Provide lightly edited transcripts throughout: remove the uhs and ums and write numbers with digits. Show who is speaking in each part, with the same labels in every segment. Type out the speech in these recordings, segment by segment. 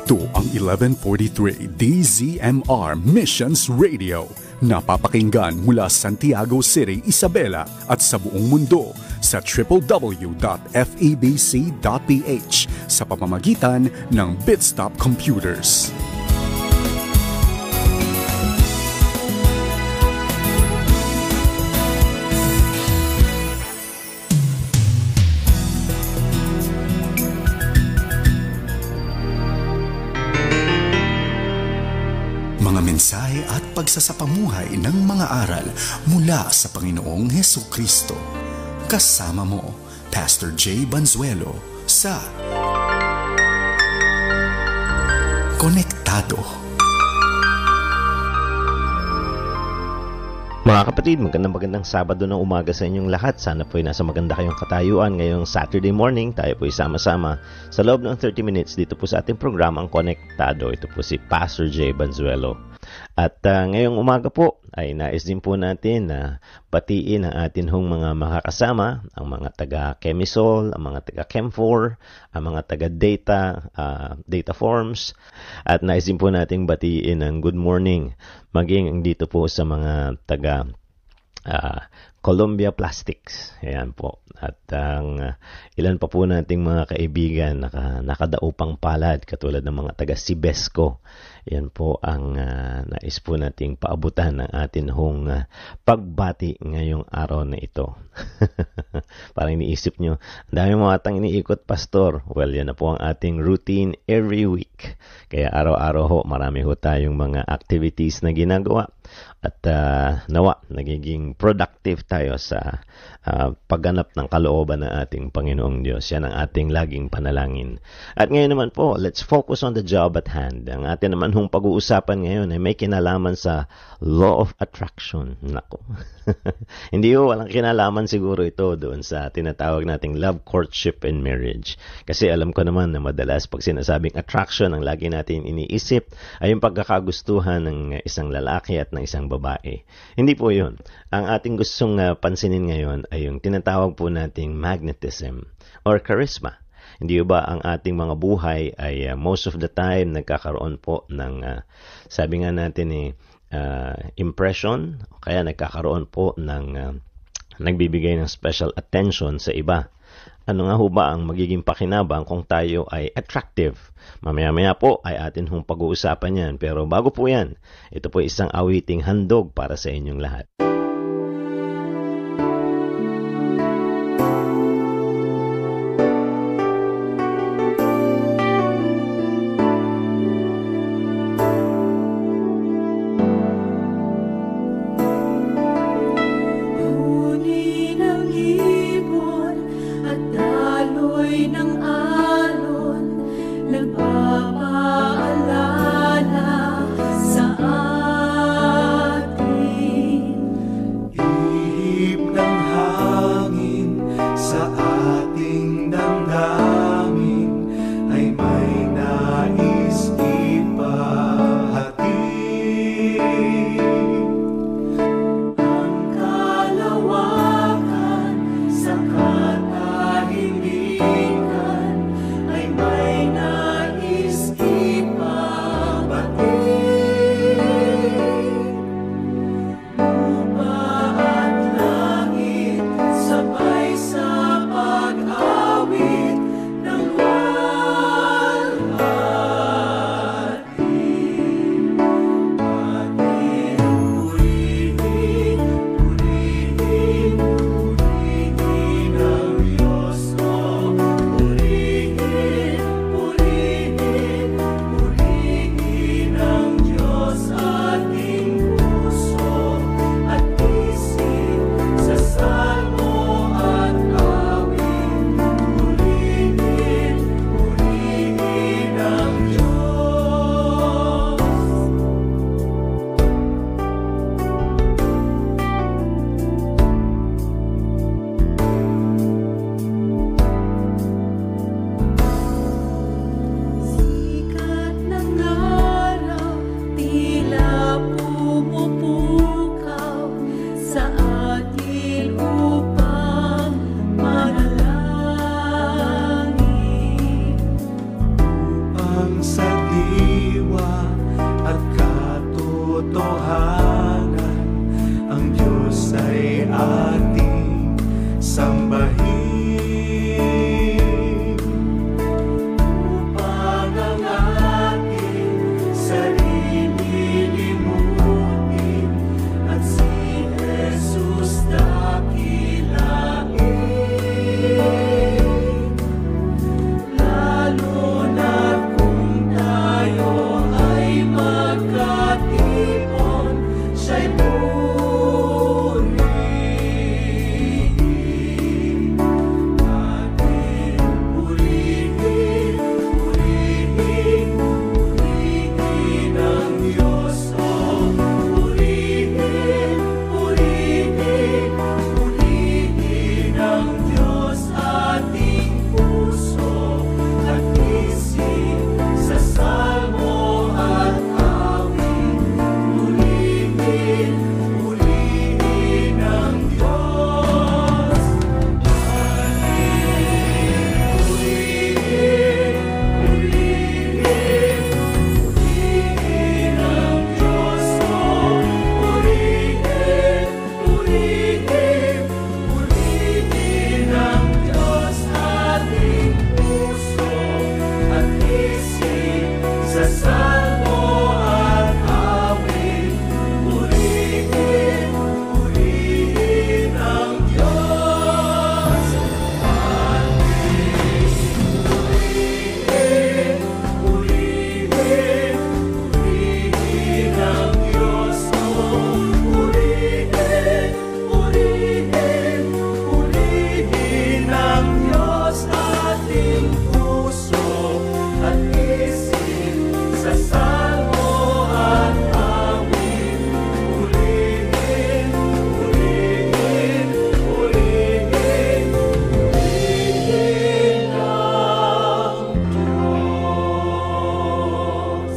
Speaker 1: Ito ang 1143 DZMR Missions Radio. Napapakinggan mula Santiago City, Isabela at sa buong mundo sa www.febc.ph sa pamamagitan ng Bitstop Computers. Mensahe at pagsasapamuhay ng mga aral mula sa Panginoong Hesukristo. Kasama mo, Pastor Jay Banzuelo sa Konektado.
Speaker 2: Mga kapatid, magandang Sabado ng umaga sa inyong lahat. Sana po'y nasa maganda kayong katayuan ngayong Saturday morning. Tayo po'y sama-sama sa loob ng 30 minutes dito po sa ating programang Konektado. Ito po si Pastor Jay Banzuelo. At ngayong umaga po ay nais din po natin na batiin ang atin hong mga makakasama, ang mga taga-Chemisol, ang mga taga-Chem4, ang mga taga-Data Forms. At nais din po natin batiin ang good morning maging dito po sa mga taga Columbia Plastics. Ayan po. At ang ilan pa po nating mga kaibigan nakadaupang palad katulad ng mga taga Sibesco. Yan po ang nais po nating paabutan ng atin hong pagbati ngayong araw na ito. Parang iniisip nyo, ang dami mga atang iniikot, Pastor. Well, yan na po ang ating routine every week. Kaya araw-araw ho, marami ho tayong mga activities na ginagawa. At nawa, nagiging productive tayo sa pagganap ng kalooban ng ating Panginoong Diyos. Yan ang ating laging panalangin. At ngayon naman po, let's focus on the job at hand. Ang atin naman hong pag-uusapan ngayon ay may kinalaman sa law of attraction. Nako. Hindi ho, walang kinalaman siguro ito doon sa tinatawag nating love, courtship, and marriage. Kasi alam ko naman na madalas pag sinasabing attraction, ang lagi natin iniisip ay yung pagkakagustuhan ng isang lalaki at ng isang babae. Hindi po yun. Ang ating gustong pansinin ngayon ay yung tinatawag po nating magnetism or charisma. Hindi ba ang ating mga buhay ay most of the time nagkakaroon po ng sabi nga natin impression, kaya nagkakaroon po ng nagbibigay ng special attention sa iba. Ano nga ho ba ang magiging pakinabang kung tayo ay attractive? Mamaya-maya po ay atin hong pag-uusapan yan. Pero bago po yan, ito po isang awiting handog para sa inyong lahat.
Speaker 3: Nagpapaalala sa atin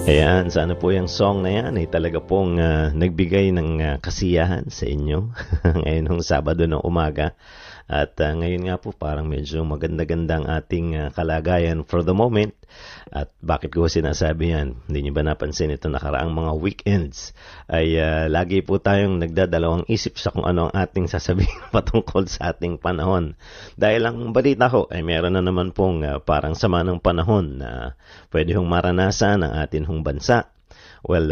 Speaker 2: Ayan, sana po yung song na yan ay talaga pong nagbigay ng kasiyahan sa inyo ngayon ng Sabado ng umaga. At ngayon nga po parang medyo maganda-ganda ang ating kalagayan for the moment. At bakit ko sinasabi yan? Hindi niyo ba napansin ito nakaraang mga weekends ay lagi po tayong nagdadalawang isip sa kung ano ang ating sasabihin patungkol sa ating panahon. Dahil ang balita ko ay meron na naman pong parang sama ng panahon na pwede hong maranasan ang atin hong bansa. Well,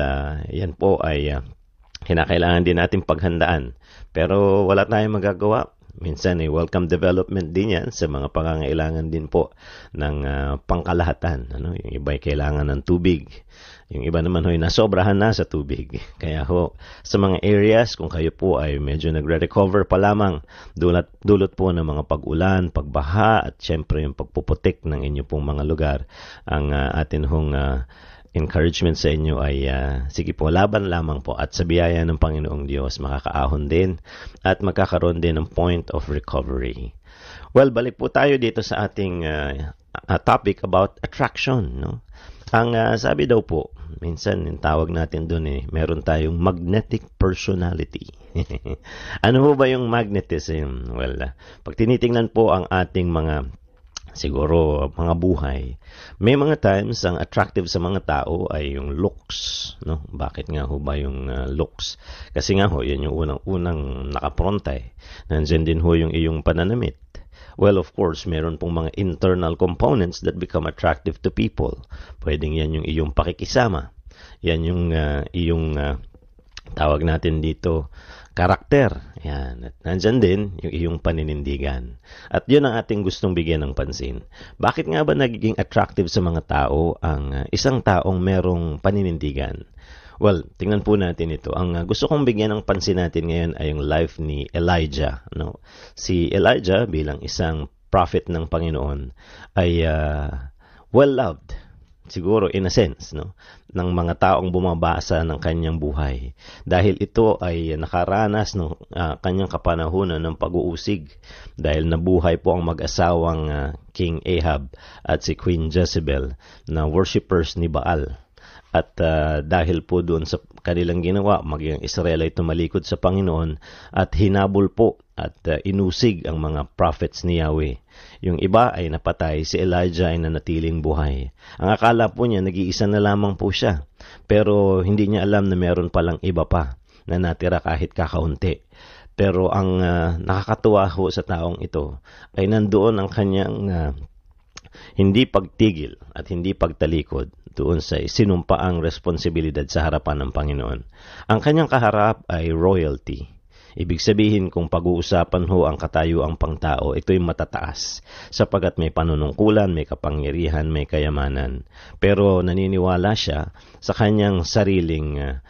Speaker 2: yan po ay kinakailangan din natin paghandaan. Pero wala tayong magagawa. Minsan ay welcome development din yan sa mga pangangailangan din po ng pangkalahatan. Yung iba ay kailangan ng tubig. Yung iba naman ay nasobrahan na sa tubig. Kaya ho, sa mga areas, kung kayo po ay medyo nagre-recover pa lamang, dulot po ng mga pag-ulan, pagbaha, at syempre yung pagpuputik ng inyo pong mga lugar, ang atin hong encouragement sa inyo ay sige po, laban lamang po at sa biyaya ng Panginoong Diyos makakaahon din at magkakaroon din ng point of recovery. Well, balik po tayo dito sa ating topic about attraction. No? Ang sabi daw po, minsan yung tawag natin doon meron tayong magnetic personality. Ano po ba yung magnetism? Well, pag tinitingnan po ang ating mga siguro mga buhay, may mga times ang attractive sa mga tao ay yung looks, no? Bakit nga ho ba yung looks? Kasi nga ho, yan yung unang nakaprontay. Nandiyan din ho yung iyong pananamit. Well, of course, meron pong mga internal components that become attractive to people. Pwedeng yan yung iyong pakikisama. Yan yung iyong tawag natin dito karakter. Yan. At nandyan din yung iyong paninindigan. At yun ang ating gustong bigyan ng pansin. Bakit nga ba nagiging attractive sa mga tao ang isang taong merong paninindigan? Well, tingnan po natin ito. Ang gusto kong bigyan ng pansin natin ngayon ay yung life ni Elijah. No? Si Elijah bilang isang prophet ng Panginoon ay well-loved. Siguro in a sense, no, ng mga taong bumabasa ng kanyang buhay. Dahil ito ay nakaranas ng kanyang kapanahunan ng pag-uusig. Dahil nabuhay po ang mag-asawang King Ahab at si Queen Jezebel na worshippers ni Baal. At dahil po doon sa kanilang ginawa, maging Israel ay tumalikod sa Panginoon at hinabol po at inusig ang mga prophets ni Yahweh. Yung iba ay napatay, si Elijah ay nanatiling buhay. Ang akala po niya, nag-iisa na lamang po siya. Pero hindi niya alam na meron palang iba pa na natira kahit kakaunti. Pero ang nakakatuwa ho sa taong ito ay nandoon ang kanyang hindi pagtigil at hindi pagtalikod doon sa sinumpaang responsibilidad sa harapan ng Panginoon. Ang kanyang kaharap ay royalty. Ibig sabihin kung pag-uusapan ho ang katayuang pangtao, ito'y matataas sapagat may panunungkulan, may kapangyarihan, may kayamanan. Pero naniniwala siya sa kanyang sariling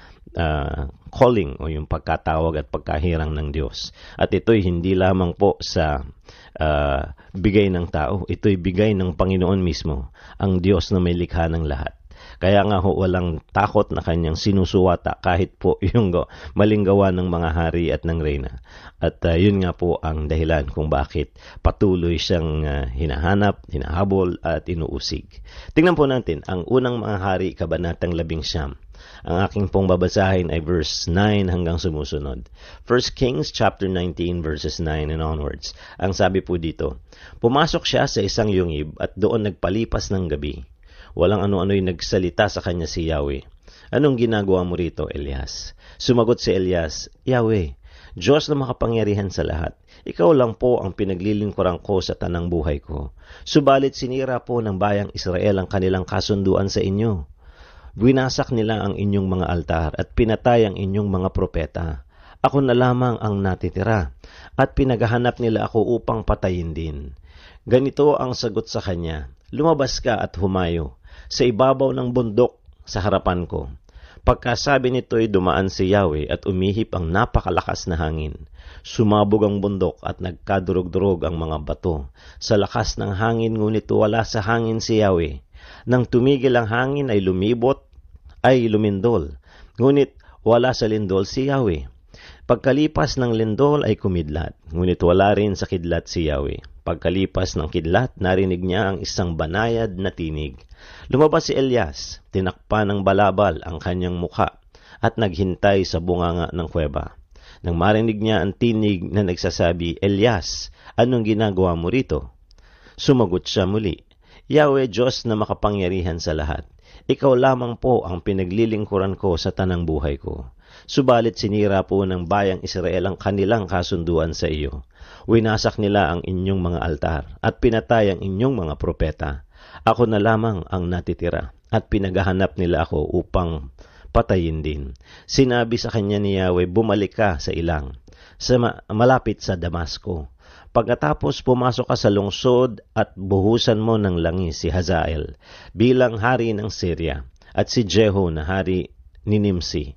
Speaker 2: calling o yung pagkatawag at pagkahirang ng Diyos. At ito'y hindi lamang po sa bigay ng tao, ito'y bigay ng Panginoon mismo, ang Diyos na may likha ng lahat. Kaya nga ho, walang takot na kanyang sinusuwata kahit po yung maling gawa ng mga hari at ng reyna. At yun nga po ang dahilan kung bakit patuloy siyang hinahanap, hinahabol at inuusig. Tingnan po natin ang unang mga hari, kabanatang 19. Ang aking pong babasahin ay verse 9 hanggang sumusunod. 1 Kings chapter 19 verses 9 and onwards. Ang sabi po dito, pumasok siya sa isang yungib at doon nagpalipas ng gabi. Walang ano-ano'y nagsalita sa kanya si Yahweh. Anong ginagawa mo rito, Elias? Sumagot si Elias, Yahweh, Diyos na makapangyarihan sa lahat, ikaw lang po ang pinaglilingkuran ko sa tanang buhay ko. Subalit sinira po ng bayang Israel ang kanilang kasunduan sa inyo. Winasak nila ang inyong mga altar at pinatay ang inyong mga propeta. Ako na lamang ang natitira at pinaghahanap nila ako upang patayin din. Ganito ang sagot sa kanya, lumabas ka at humayo sa ibabaw ng bundok sa harapan ko. Pagkasabi nito'y dumaan si Yahweh at umihip ang napakalakas na hangin. Sumabog ang bundok at nagkadurog-durog ang mga bato. Sa lakas ng hangin ngunit wala sa hangin si Yahweh. Nang tumigil ang hangin ay lumindol. Ngunit wala sa lindol si Yahweh. Pagkalipas ng lindol ay kumidlat. Ngunit wala rin sa kidlat si Yahweh. Pagkalipas ng kidlat, narinig niya ang isang banayad na tinig. Lumabas si Elias, tinakpan ng balabal ang kanyang mukha at naghintay sa bunganga ng kuweba. Nang marinig niya ang tinig na nagsasabi, Elias, anong ginagawa mo rito? Sumagot siya muli, Yahweh Diyos na makapangyarihan sa lahat, ikaw lamang po ang pinaglilingkuran ko sa tanang buhay ko. Subalit sinira po ng bayang Israel ang kanilang kasunduan sa iyo. Winasak nila ang inyong mga altar at pinatay ang inyong mga propeta. Ako na lamang ang natitira at pinaghahanap nila ako upang patayin din. Sinabi sa kanya ni Yahweh, bumalik ka sa ilang, malapit sa Damasco. Pagkatapos pumasok ka sa lungsod at buhusan mo ng langis si Hazael bilang hari ng Syria at si Jehu na hari ni Nimsi,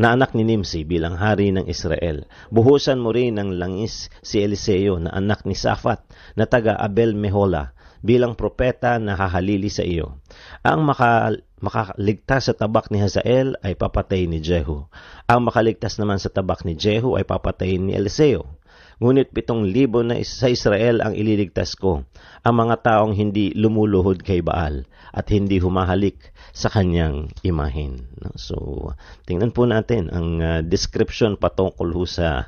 Speaker 2: na anak ni Nimsi bilang hari ng Israel. Buhusan mo rin ng langis si Eliseo na anak ni Safat na taga Abel Mehola bilang propeta na hahalili sa iyo. Ang makaligtas sa tabak ni Hazael ay papatay ni Jehu. Ang makaligtas naman sa tabak ni Jehu ay papatay ni Eliseo. Ngunit 7,000 na sa Israel ang ililigtas ko, ang mga taong hindi lumuluhod kay Baal at hindi humahalik sa kanyang imahin. So, tingnan po natin ang description patungkol sa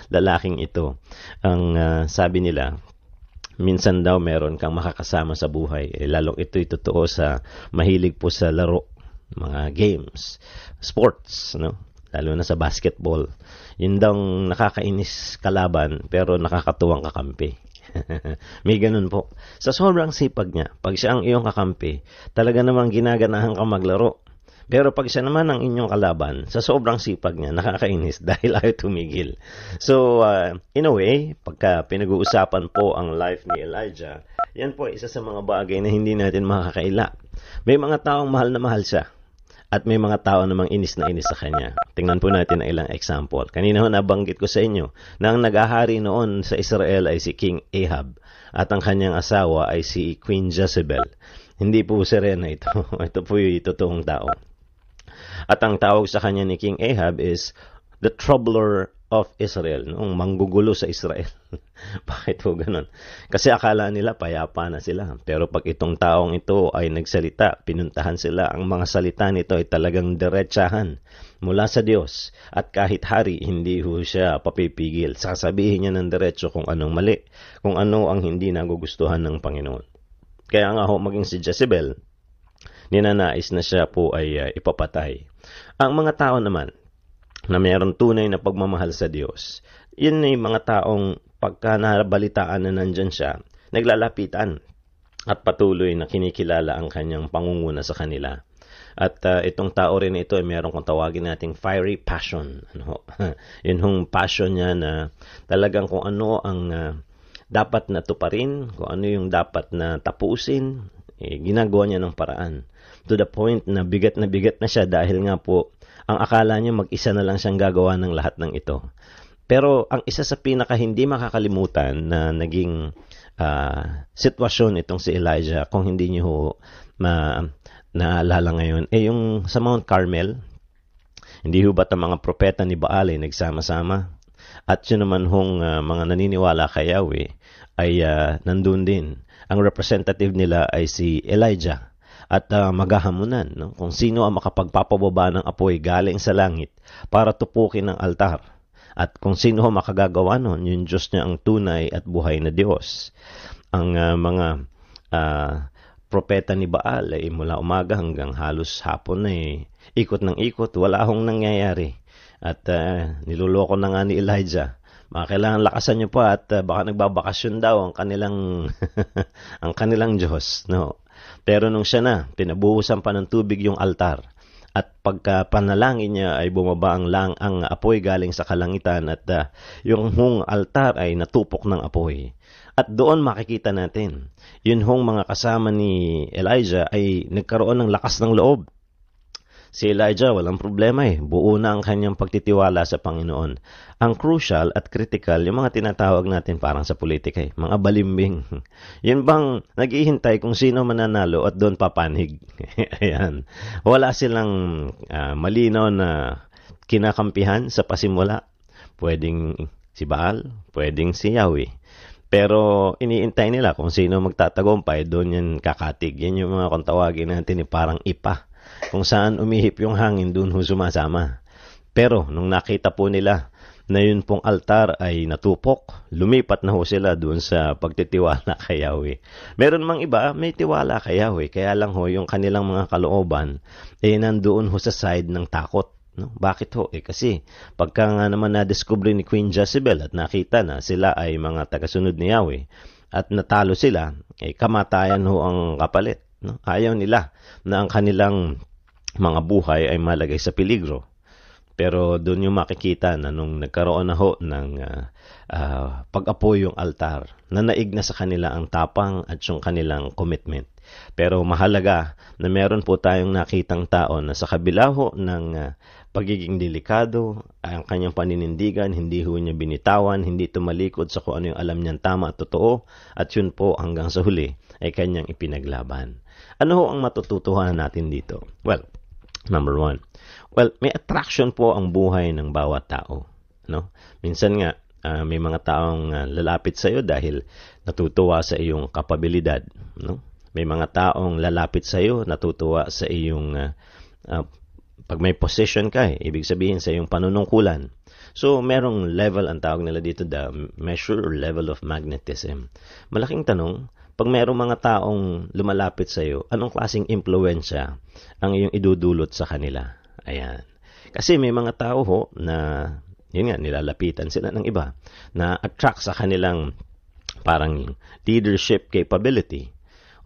Speaker 2: lalaking ito. Ang sabi nila, minsan daw meron kang makakasama sa buhay. Lalong ito'y totoo sa mahilig po sa laro, mga games, sports, lalo na sa basketball. Yun daw nakakainis kalaban pero nakakatuwang kakampi. May ganun po. Sa sobrang sipag niya, pag siya ang iyong kakampi, talaga namang ginaganahan kang maglaro. Pero pag siya naman ang inyong kalaban, sa sobrang sipag niya, nakakainis dahil ayaw tumigil. So, in a way, pagka pinag-uusapan po ang life ni Elijah, yan po isa sa mga bagay na hindi natin makakaila. May mga taong mahal na mahal siya. At may mga tao namang inis na inis sa kanya. Tingnan po natin ang ilang example. Kanina nabanggit ko sa inyo na ang nag-ahari noon sa Israel ay si King Ahab at ang kanyang asawa ay si Queen Jezebel. Hindi po Serena ito. Ito po yung totoong tao. At ang tawag sa kanya ni King Ahab is the troubler of Israel, noong manggugulo sa Israel. Bakit po ganun? Kasi akala nila payapa na sila. Pero pag itong taong ito ay nagsalita, pinuntahan sila, ang mga salita nito ay talagang diretsahan mula sa Diyos. At kahit hari, hindi ho siya papipigil. Sasabihin niya ng diretso kung anong mali, kung ano ang hindi nagugustuhan ng Panginoon. Kaya nga ho, maging si Jezebel, ninanais na siya po ay ipapatay. Ang mga tao naman, na mayroong tunay na pagmamahal sa Diyos, yun ay mga taong pagka nabalitaan na nandyan siya, naglalapitan at patuloy na kinikilala ang kanyang pangunguna sa kanila. At itong tao rin ito ay meron kung tawagin nating fiery passion. Yun hong passion niya na talagang kung ano ang dapat na tuparin, kung ano yung dapat na tapusin, ginagawa niya ng paraan. To the point na bigat na siya dahil nga po, ang akala niya mag-isa na lang siyang gagawa ng lahat ng ito. Pero ang isa sa pinaka hindi makakalimutan na naging sitwasyon itong si Elijah, kung hindi niyo naalala ngayon, yung sa Mount Carmel, hindi ho ba't ang mga propeta ni Baal ay nagsama-sama? At yun naman hong mga naniniwala kay Yahweh ay nandun din. Ang representative nila ay si Elijah. at maghahamunan, no? Kung sino ang makapagpapababa ng apoy galing sa langit para tupukin ang altar. At kung sino ang makagagawa nun, yung Diyos niya ang tunay at buhay na Diyos. Ang mga propeta ni Baal ay mula umaga hanggang halos hapon ay ikot ng ikot, wala akong nangyayari. At niluloko na nga ni Elijah. Kailangan lakasan niyo pa at baka nagbabakasyon daw ang kanilang ang kanilang Diyos, no? Pero nung siya na, pinabuhusan pa ng tubig yung altar. At pagka panalangin niya ay bumaba ang apoy galing sa kalangitan at yung hong altar ay natupok ng apoy. At doon makikita natin, yun hong mga kasama ni Elijah ay nagkaroon ng lakas ng loob. Si Elijah, walang problema buo na ang kanyang pagtitiwala sa Panginoon. Ang crucial at critical, yung mga tinatawag natin parang sa politika mga balimbing. Yun bang naghihintay kung sino mananalo at doon papanig. Ayan. Wala silang malinaw na kinakampihan sa pasimula. Pwedeng si Baal, pwedeng si Yahweh. Pero iniintay nila kung sino magtatagumpay, doon yan kakatig. Yan yung mga kung tawagin natin parang ipa. Kung saan umihip yung hangin, doon sumasama. Pero nung nakita po nila na yun pong altar ay natupok, lumipat na sila doon sa pagtitiwala kay Yahweh. Meron mang iba, may tiwala kay Yahweh, kaya lang yung kanilang mga kalooban nandoon sa side ng takot. No? Bakit kasi pagka nga naman na-discover ni Queen Jezebel at nakita na sila ay mga tagasunod ni Yahweh at natalo sila, kamatayan ang kapalit. No? Ayaw nila na ang kanilang mga buhay ay malagay sa peligro. Pero doon yung makikita na nung nagkaroon na ng pag-apoy yung altar, nanaig na sa kanila ang tapang at yung kanilang commitment. Pero mahalaga na meron po tayong nakitang tao na sa kabila ng pagiging delikado, ang kanyang paninindigan, hindi niya binitawan, hindi tumalikod sa kung ano yung alam niyang tama at totoo, at yun po hanggang sa huli ay kanyang ipinaglaban. Ano ang matututuhan natin dito? Well, number one, may attraction po ang buhay ng bawat tao. No? Minsan nga, may mga taong lalapit sa iyo dahil natutuwa sa iyong kapabilidad. No? May mga taong lalapit sa iyo, natutuwa sa iyong, pag may position ka, ibig sabihin sa iyong panunungkulan. So, merong level, ang tawag nila dito, the measure or level of magnetism. Malaking tanong, pag mayroong mga taong lumalapit sa iyo, anong klaseng impluwensya ang iyong idudulot sa kanila? Ayan. Kasi may mga tao na, yun nga, nilalapitan sila ng iba, na attract sa kanilang parang leadership capability.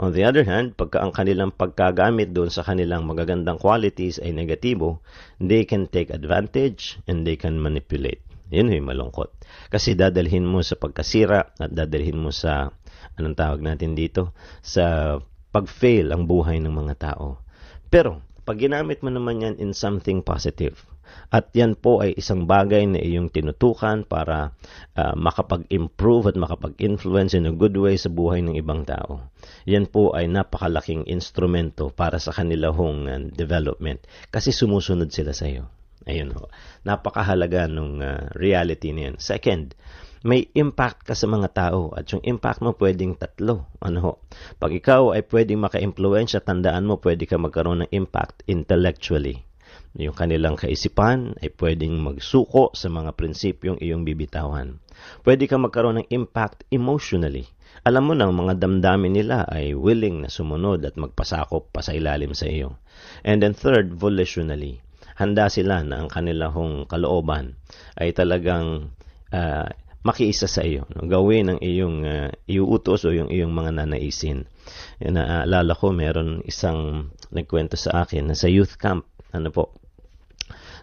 Speaker 2: On the other hand, pagka ang kanilang pagkagamit doon sa kanilang magagandang qualities ay negatibo, they can take advantage and they can manipulate. Yun yung malungkot. Kasi dadalhin mo sa pagkasira at dadalhin mo sa anong tawag natin dito, sa pag-fail ang buhay ng mga tao. Pero, pag ginamit mo naman yan in something positive, at yan po ay isang bagay na iyong tinutukan para makapag-improve at makapag-influence in a good way sa buhay ng ibang tao. Yan po ay napakalaking instrumento para sa kanilang development kasi sumusunod sila sa iyo. Ayun ho. Napakahalaga nung reality niyan. Second, may impact ka sa mga tao at yung impact mo pwedeng tatlo. Pag ikaw ay pwedeng maka-influensya, tandaan mo pwede ka magkaroon ng impact intellectually. Yung kanilang kaisipan ay pwedeng magsuko sa mga prinsipyong iyong bibitawan. Pwede ka magkaroon ng impact emotionally. Alam mo na, mga damdamin nila ay willing na sumunod at magpasakop pa sa ilalim sa iyo. And then third, volitionally. Handa sila na ang kanilang kalooban ay talagang makiisa sa iyo, gawin ang iyong iuutos o yung iyong mga nanaisin. Naalala ko, meron isang nagkwento sa akin na sa youth camp,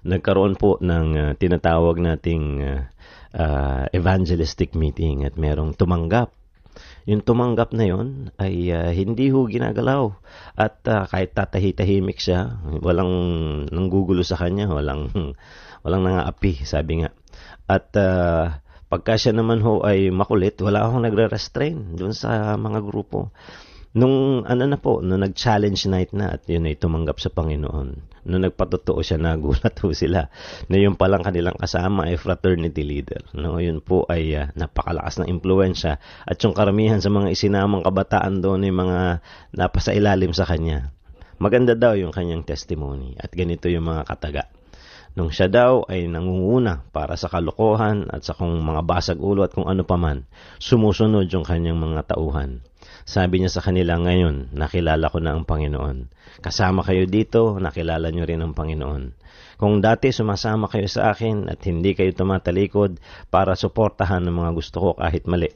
Speaker 2: nagkaroon po ng tinatawag nating evangelistic meeting at merong tumanggap. Yung tumanggap na yon ay hindi ginagalaw at kahit tatahi-tahimik siya, walang nanggugulo sa kanya, walang nangaapi, sabi nga. At pagka siya naman ay makulit, wala akong nagre-restrain doon sa mga grupo. Nung nag-challenge night na at yun ay tumanggap sa Panginoon. Nung nagpatotoo siya, nagulat sila na yung palang kanilang kasama ay fraternity leader. Yun po ay napakalakas ng impluwensya at yung karamihan sa mga isinamang kabataan doon ay mga napasailalim sa kanya. Maganda daw yung kanyang testimony at ganito yung mga kataga. Nung siya daw ay nangunguna para sa kalokohan at sa kung mga basag ulo at kung ano paman, sumusunod yung kanyang mga tauhan. Sabi niya sa kanila, ngayon, nakilala ko na ang Panginoon. Kasama kayo dito, nakilala niyo rin ang Panginoon. Kung dati sumasama kayo sa akin at hindi kayo tumatalikod para suportahan ang mga gusto ko kahit mali,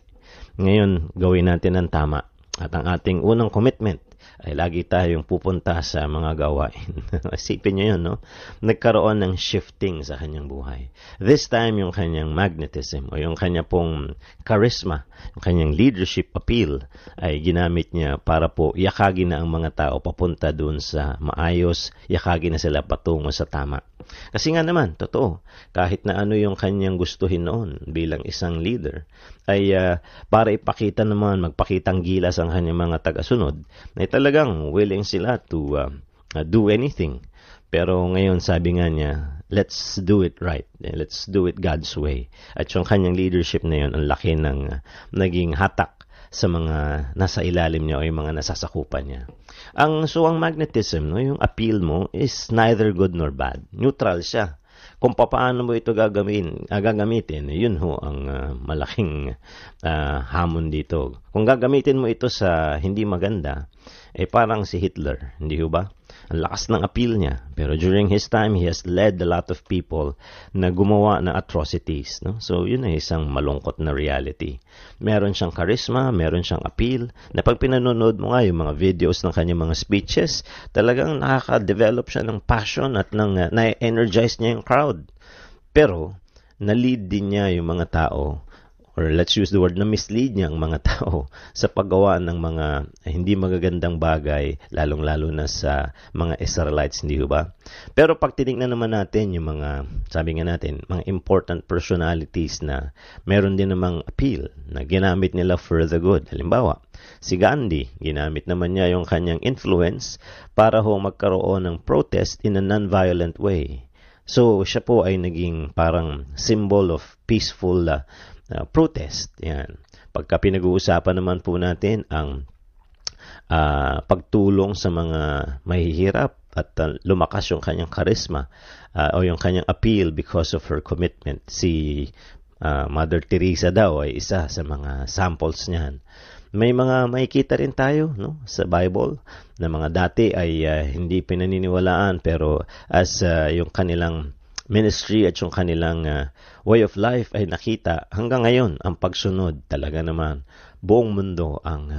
Speaker 2: ngayon gawin natin ang tama. At ang ating unang commitment ay lagi tayong pupunta sa mga gawain. Isipin niyo yun, no? Nagkaroon ng shifting sa kanyang buhay. This time, yung kanyang magnetism o yung kanya pong charisma, yung kanyang leadership appeal ay ginamit niya para po yakagin na ang mga tao papunta dun sa maayos, yakagin na sila patungo sa tama. Kasi nga naman, totoo, kahit na ano yung kanyang gustuhin noon bilang isang leader, ay para ipakita naman, magpakitang gilas ang kanyang mga tagasunod, ay talagang willing sila to do anything. Pero ngayon, sabi nga niya, let's do it right. Let's do it God's way. At yung kanyang leadership na yun, ang laki ng naging hatak sa mga nasa ilalim niya o yung mga nasasakupan niya. Ang magnetism, no, yung appeal mo is neither good nor bad. Neutral siya. Kung paano mo ito gagamitin, yun ho ang malaking hamon dito. Kung gagamitin mo ito sa hindi maganda, parang si Hitler, hindi ho ba? Ang lakas ng appeal niya. Pero during his time, he has led a lot of people na gumawa ng atrocities. No? So, yun ay isang malungkot na reality. Meron siyang charisma, meron siyang appeal, na pag pinanonood mo nga yung mga videos ng kanyang mga speeches, talagang nakaka-develop siya ng passion at na-energize niya yung crowd. Pero, na-lead din niya yung mga tao, or let's use the word, na mislead niya ang mga tao sa paggawa ng mga hindi magagandang bagay, lalong-lalo na sa mga Israelites, hindi ba? Pero pag tinignan naman natin yung mga, sabi nga natin, mga important personalities na meron din namang appeal, na ginamit nila for the good. Halimbawa, si Gandhi, ginamit naman niya yung kanyang influence para magkaroon ng protest in a non-violent way. So, siya po ay naging parang symbol of peaceful protest. Yan. Pagka pinag-uusapan naman po natin ang pagtulong sa mga mahihirap at lumakas yung kanyang charisma o yung kanyang appeal because of her commitment. Si Mother Teresa daw ay isa sa mga samples niyan. May mga makikita rin tayo, no, sa Bible na mga dati ay hindi pinaniniwalaan pero as yung kanilang ministry at yung kanilang way of life ay nakita hanggang ngayon ang pagsunod talaga naman buong mundo ang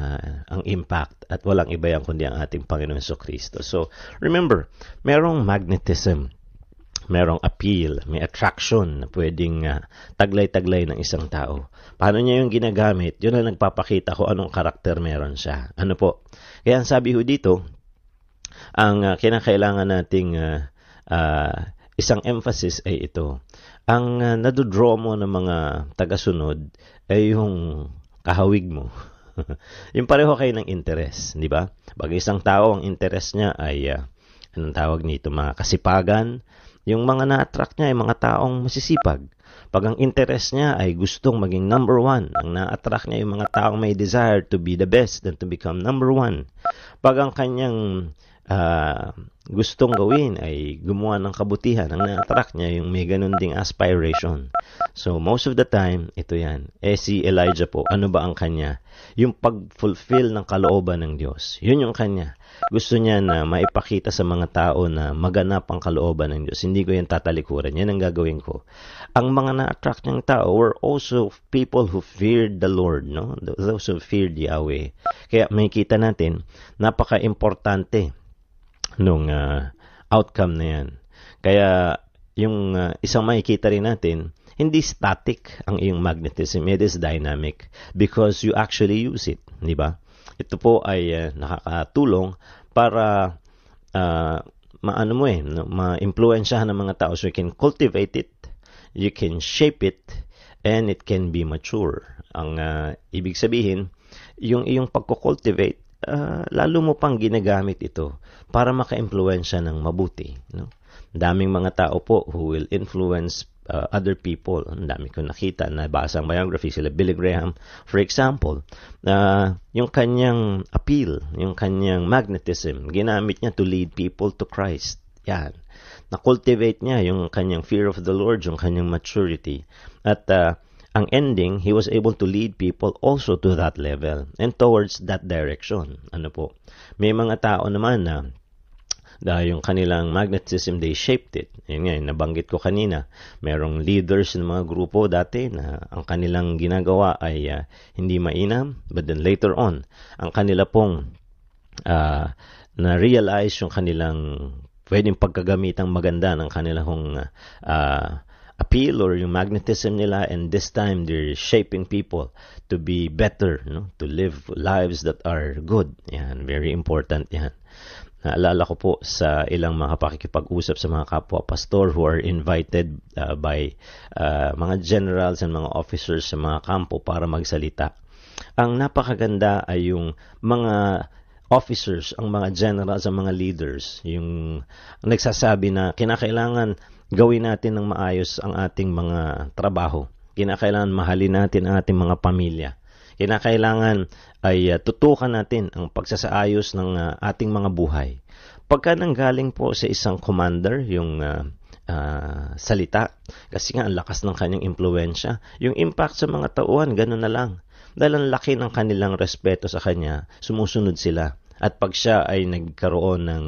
Speaker 2: impact at walang iba yan kundi ang ating Panginoon Jesucristo. So remember, merong magnetism, merong appeal, may attraction na pwedeng taglay-taglay ng isang tao. Paano niya yung ginagamit? Yun ang nagpapakita ko anong karakter meron siya. Ano po? Kaya ang sabi ho dito, ang kinakailangan nating isang emphasis ay ito. Ang nadodraw mo ng mga tagasunod ay yung kahawig mo. Yung pareho kayo ng interest, di ba? Pag isang tao, ang interest niya ay, anong tawag nito, mga kasipagan, yung mga na-attract niya ay mga taong masisipag. Pag ang interest niya ay gustong maging number one, ang na-attract niya ay mga taong may desire to be the best and to become number one. Pag ang kanyang gustong gawin ay gumawa ng kabutihan, ang na-attract niya yung may ganun ding aspiration. So most of the time, ito yan. Si Elijah po, ano ba ang kanya? Yung pag-fulfill ng kalooban ng Diyos. Yun yung kanya. Gusto niya na maipakita sa mga tao na maganap ang kalooban ng Diyos. Hindi ko yan tatalikuran. Yan ang gagawin ko. Ang mga na-attract niyang tao were also people who feared the Lord, no? Those who feared Yahweh. Kaya makikita natin, napaka-importante nung outcome na yan. Kaya yung isang makikita rin natin, hindi static ang iyong magnetism. It is dynamic because you actually use it. Di ba? Ito po ay nakakatulong para ma-influensyahan ng mga tao. So you can cultivate it, you can shape it, and it can be mature. Ang ibig sabihin, yung iyong pagko-cultivate, lalo mo pang ginagamit ito para maka-influensya ng mabuti. No? Daming mga tao po who will influence other people. Ang dami ko nakita, nabasa ang biography, sila Billy Graham, for example, yung kanyang appeal, yung kanyang magnetism, ginamit niya to lead people to Christ. Yan. Na-cultivate niya yung kanyang fear of the Lord, yung kanyang maturity. At ang ending, he was able to lead people also to that level and towards that direction. Ano po? May mga tao naman na dahil yung kanilang magnetism, they shaped it. Yun nga, nabanggit ko kanina. Merong leaders ng mga grupo dati na ang kanilang ginagawa ay hindi mainam. But then later on, ang kanila pong na-realize yung kanilang pwedeng pagkagamitang maganda ng kanilang appeal or yung magnetism nila, and this time they're shaping people to be better, no? To live lives that are good. Yan, very important yan. Naalala ko po sa ilang mga pakikipag-usap sa mga kapwa pastor who are invited by mga generals and mga officers sa mga kampo para magsalita. Ang napakaganda ay yung mga officers, ang mga generals, ang mga leaders, yung nagsasabi na kinakailangan gawin natin ng maayos ang ating mga trabaho. Kinakailangan mahalin natin ang ating mga pamilya. Kinakailangan ay tutukan natin ang pagsasaayos ng ating mga buhay. Pagka nanggaling po sa isang commander yung salita, kasi nga ang lakas ng kanyang impluensya, yung impact sa mga tauhan, gano'n na lang. Dahil ang laki ng kanilang respeto sa kanya, sumusunod sila. At pag siya ay nagkaroon ng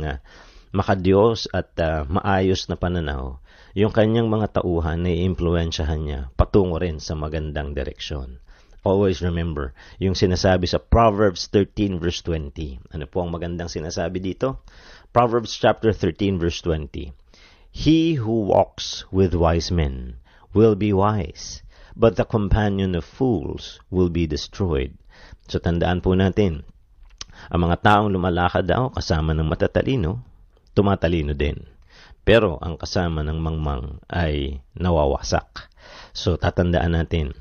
Speaker 2: makadiyos at maayos na pananaw, yung kanyang mga tauhan na i-impluensyahan niya patungo rin sa magandang direksyon. Always remember, yung sinasabi sa Proverbs 13 verse 20. Ano po ang magandang sinasabi dito? Proverbs chapter 13 verse 20. He who walks with wise men will be wise, but the companion of fools will be destroyed. So tandaan po natin, ang mga taong lumalakad daw kasama ng matatalino, tumatalino din. Pero ang kasama ng mangmang ay nawawasak. So tatandaan natin,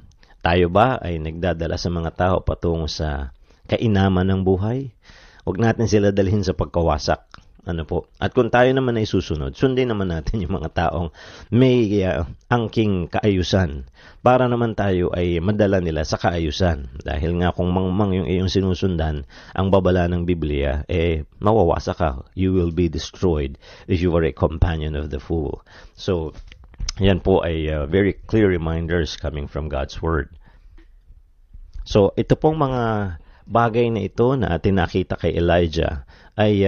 Speaker 2: tayo ba ay nagdadala sa mga tao patungo sa kainaman ng buhay? Huwag natin sila dalhin sa pagkawasak. Ano po? At kung tayo naman ay susunod, sundin naman natin yung mga taong may angking kaayusan para naman tayo ay madala nila sa kaayusan. Dahil nga kung mangmang yung iyong sinusundan, ang babala ng Biblia, mawawasak ka. You will be destroyed if you are a companion of the fool. So, yan po ay very clear reminders coming from God's Word. So, ito pong mga bagay na ito na atin nakita kay Elijah ay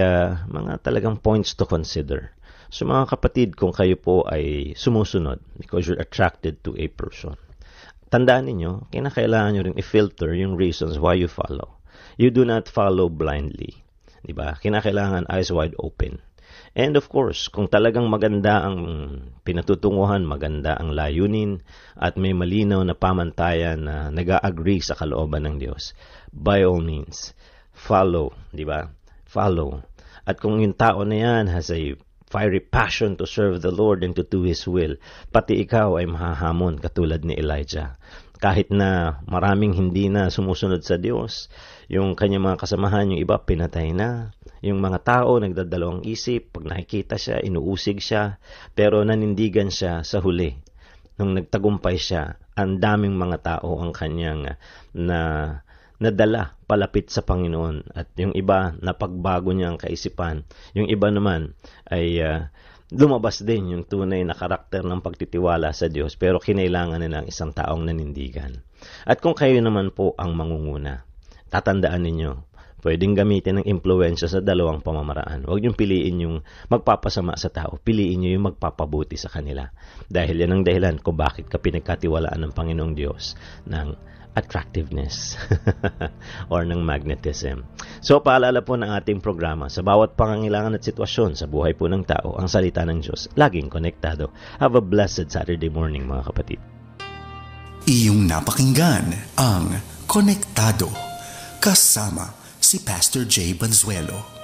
Speaker 2: mga talagang points to consider. So, mga kapatid, kung kayo po ay sumusunod because you're attracted to a person, tandaan ninyo, kinakailangan nyo rin i-filter yung reasons why you follow. You do not follow blindly. Diba? Kinakailangan eyes wide open. And of course, kung talagang maganda ang pinatutunguhan, maganda ang layunin, at may malinaw na pamantayan na nag-agree sa kalooban ng Diyos, by all means, follow, di ba? Follow. At kung yung tao na yan has a fiery passion to serve the Lord and to do His will, pati ikaw ay mahahamon katulad ni Elijah. Kahit na maraming hindi na sumusunod sa Diyos, yung kanyang mga kasamahan, yung iba pinatay na, yung mga tao nagdadalawang isip, pag nakikita siya, inuusig siya, pero nanindigan siya sa huli. Nung nagtagumpay siya, ang daming mga tao ang kanyang nadala palapit sa Panginoon. At yung iba, napagbago niya ang kaisipan. Yung iba naman ay lumabas din yung tunay na karakter ng pagtitiwala sa Diyos, pero kinailangan nila ng isang taong nanindigan. At kung kayo naman po ang mangunguna, tatandaan ninyo, pwedeng gamitin ng impluensya sa dalawang pamamaraan. Huwag niyong piliin yung magpapasama sa tao. Piliin niyo yung magpapabuti sa kanila. Dahil yan ang dahilan kung bakit ka pinagkatiwalaan ng Panginoong Diyos ng attractiveness or ng magnetism. So, paalala po ng ating programa, sa bawat pangangailangan at sitwasyon sa buhay po ng tao, ang salita ng Diyos, laging konektado. Have a blessed Saturday morning, mga kapatid.
Speaker 1: Iyong napakinggan ang Konektado kasama si Pastor Jay Banzuelo.